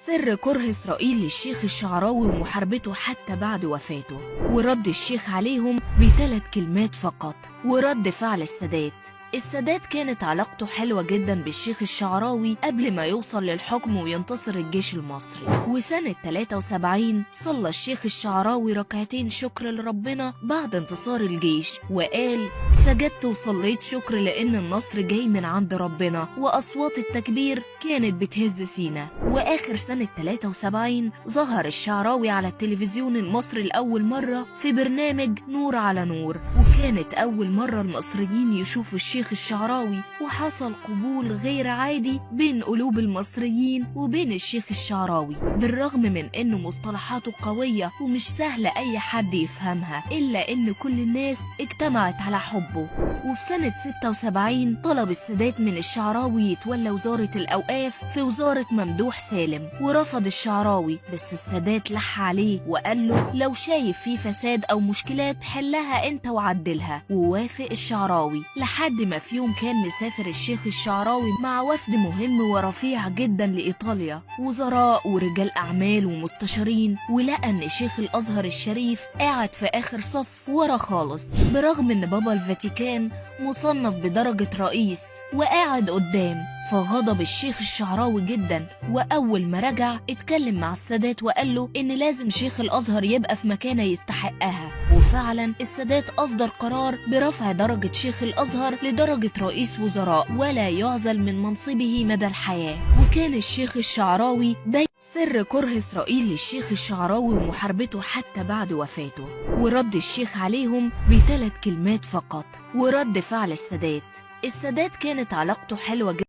سر كره إسرائيل للشيخ الشعراوي ومحاربته حتى بعد وفاته، ورد الشيخ عليهم ب3 كلمات فقط. ورد فعل السادات كانت علاقته حلوة جدا بالشيخ الشعراوي قبل ما يوصل للحكم وينتصر الجيش المصري. وسنة 73 صلى الشيخ الشعراوي ركعتين شكر لربنا بعد انتصار الجيش، وقال: سجدت وصليت شكر لأن النصر جاي من عند ربنا، وأصوات التكبير كانت بتهز سينا. وآخر سنة 73 ظهر الشعراوي على التلفزيون المصري لأول مرة في برنامج نور على نور، وكانت أول مرة المصريين يشوفوا الشيخ الشعراوي، وحصل قبول غير عادي بين قلوب المصريين وبين الشيخ الشعراوي، بالرغم من انه مصطلحاته قوية ومش سهلة اي حد يفهمها، الا ان كل الناس اجتمعت على حبه. وفي سنة 76 طلب السادات من الشعراوي يتولى وزارة الأوقاف في وزارة ممدوح سالم، ورفض الشعراوي، بس السادات لح عليه وقال له لو شايف فيه فساد أو مشكلات حلها انت وعدلها. ووافق الشعراوي، لحد ما في يوم كان مسافر الشيخ الشعراوي مع وفد مهم ورفيع جدا لإيطاليا، وزراء ورجال أعمال ومستشارين، ولقى ان شيخ الأزهر الشريف قاعد في آخر صف ورا خالص، برغم ان بابا الفاتيكان مصنف بدرجة رئيس وقاعد قدام. فغضب الشيخ الشعراوي جدا، وأول ما رجع اتكلم مع السادات وقال له إن لازم شيخ الأزهر يبقى في مكانة يستحقها. وفعلا السادات أصدر قرار برفع درجة شيخ الأزهر لدرجة رئيس وزراء ولا يعزل من منصبه مدى الحياة. وكان الشيخ الشعراوي سر كره إسرائيل للشيخ الشعراوي ومحاربته حتى بعد وفاته، ورد الشيخ عليهم ب3 كلمات فقط. ورد فعل السادات كانت علاقته حلوة جدا